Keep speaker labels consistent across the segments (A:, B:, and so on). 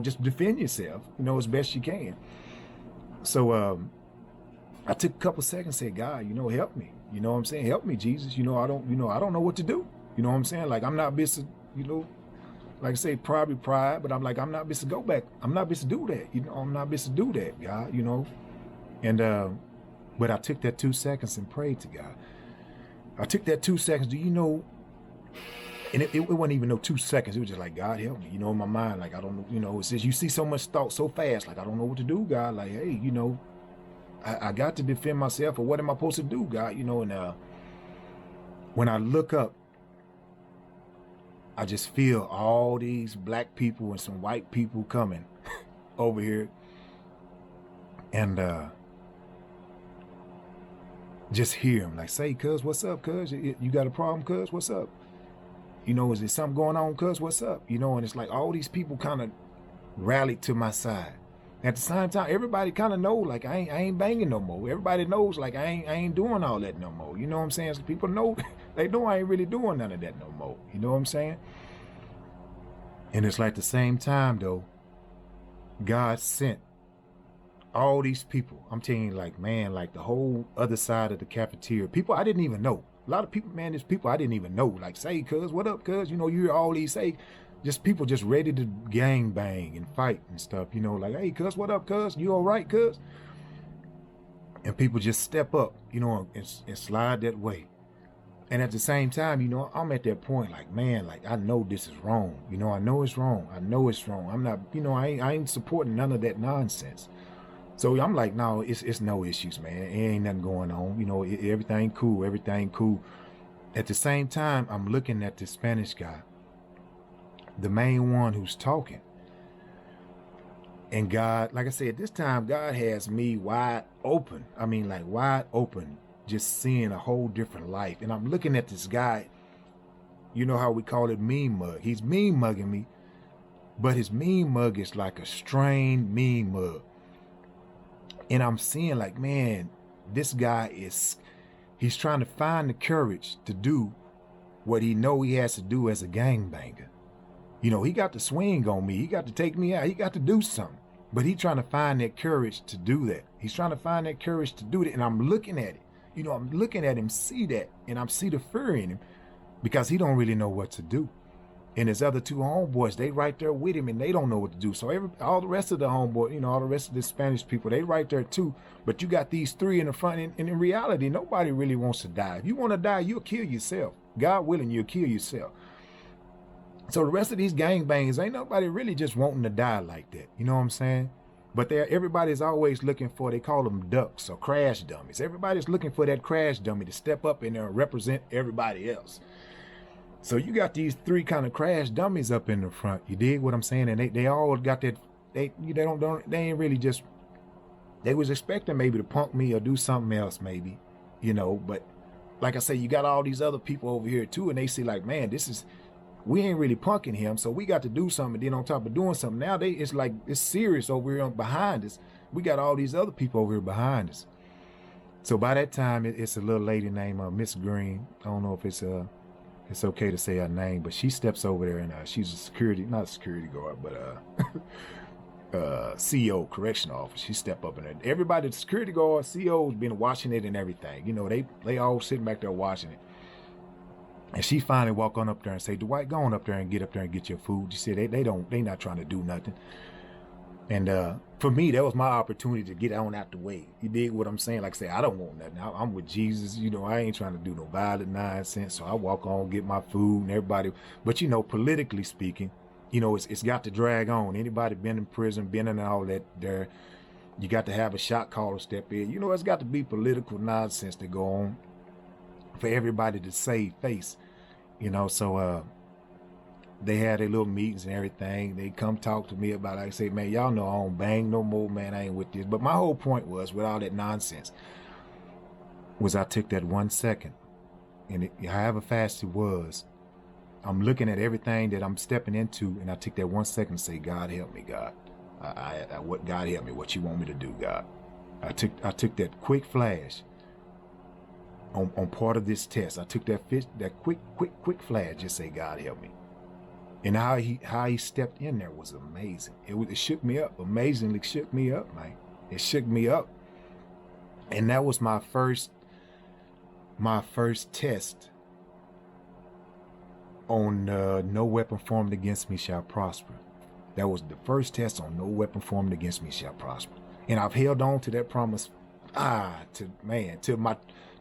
A: just defend yourself, as best you can. So I took a couple seconds, said, God, help me. You know what I'm saying? Help me, Jesus. I don't know what to do. You know what I'm saying? Like, I'm not busy, like I say, probably pride, but I'm like, I'm not busy to go back. I'm not busy to do that. I'm not busy to do that, God. And but I took that 2 seconds and prayed to God. I took that 2 seconds. Do you know? And it wasn't even no 2 seconds. It was just like, God help me. In my mind, like, I don't know. It says you see so much thought so fast. Like, I don't know what to do, God. Like, hey, I got to defend myself, or what am I supposed to do, God? And when I look up, I just feel all these black people and some white people coming over here. And just hear them like, say, cuz, what's up, cuz? You got a problem, cuz? What's up? Is there something going on, cuz? What's up? And it's like all these people kind of rallied to my side. At the same time, everybody kind of know, like, I ain't banging no more. Everybody knows, like, I ain't doing all that no more. You know what I'm saying? So people know, they know I ain't really doing none of that no more. You know what I'm saying? And it's like the same time, though, God sent all these people. I'm telling you, like, man, like the whole other side of the cafeteria, people I didn't even know. A lot of people, man, there's people I didn't even know. Like, say, cuz, what up, cuz? You hear all these, say, just people just ready to gang bang and fight and stuff, like, hey, cuz, what up, cuz? You all right, cuz? And people just step up, and slide that way. And at the same time, I'm at that point, like, man, like, I know this is wrong. I know it's wrong. I know it's wrong. I'm not, I ain't supporting none of that nonsense. So I'm like, no, it's no issues, man. It ain't nothing going on. Everything cool, everything cool. At the same time, I'm looking at the Spanish guy, the main one who's talking. And God, like I said, this time God has me wide open. I mean, like, wide open, just seeing a whole different life. And I'm looking at this guy, how we call it mean mug. He's mean mugging me, but his mean mug is like a strained mean mug. And I'm seeing, like, man, this guy he's trying to find the courage to do what he know he has to do as a gangbanger. He got to swing on me. He got to take me out. He got to do something. But he's trying to find that courage to do that. He's trying to find that courage to do that. And I'm looking at it. I'm looking at him, see that. And I see the fear in him because he don't really know what to do. And his other two homeboys, they right there with him and they don't know what to do. So all the rest of the homeboy, all the rest of the Spanish people, they right there too. But you got these three in the front. And in reality, nobody really wants to die. If you want to die, you'll kill yourself. God willing, you'll kill yourself. So the rest of these gangbangers, ain't nobody really just wanting to die like that. You know what I'm saying? But everybody's always looking for, they call them ducks or crash dummies. Everybody's looking for that crash dummy to step up in there and represent everybody else. So you got these three kind of crash dummies up in the front. You dig what I'm saying? And they all got that, they ain't really just, they was expecting maybe to punk me or do something else maybe, but like I say, you got all these other people over here too, and they see like, man, we ain't really punking him, so we got to do something. And then on top of doing something, now it's like, it's serious over here behind us. We got all these other people over here behind us. So by that time, it's a little lady named Miss Green. I don't know if it's okay to say her name, but she steps over there and she's not a security guard, but CO, correctional officer. She step up in there. Everybody, the security guard, CO's been watching it and everything. They all sitting back there watching it. And she finally walk on up there and say, Dwight, go on up there and get your food. She said they not trying to do nothing. And for me, that was my opportunity to get on out the way. You dig what I'm saying? Like I say, I don't want nothing. I'm with Jesus. I ain't trying to do no violent nonsense. So I walk on, get my food and everybody. But politically speaking, it's got to drag on. Anybody been in prison, been in all that there, you got to have a shot caller step in. It's got to be political nonsense to go on for everybody to save face. So they had their little meetings and everything. They come talk to me about, like I say, man, y'all know I don't bang no more, man. I ain't with this. But my whole point was, with all that nonsense, was I took that 1 second, and however fast it was, I'm looking at everything that I'm stepping into, and I took that 1 second to say, God help me, God. What God help me? What you want me to do, God? I took that quick flash on part of this test. I took that quick flash, just say, God help me. And how he stepped in there was amazing. It shook me up, amazingly shook me up, man. It shook me up. And that was my first test on no weapon formed against me shall prosper. That was the first test on no weapon formed against me shall prosper. And I've held on to that promise, till my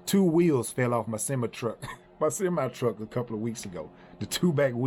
A: 2 wheels fell off my semi truck, a couple of weeks ago. The 2 back wheels.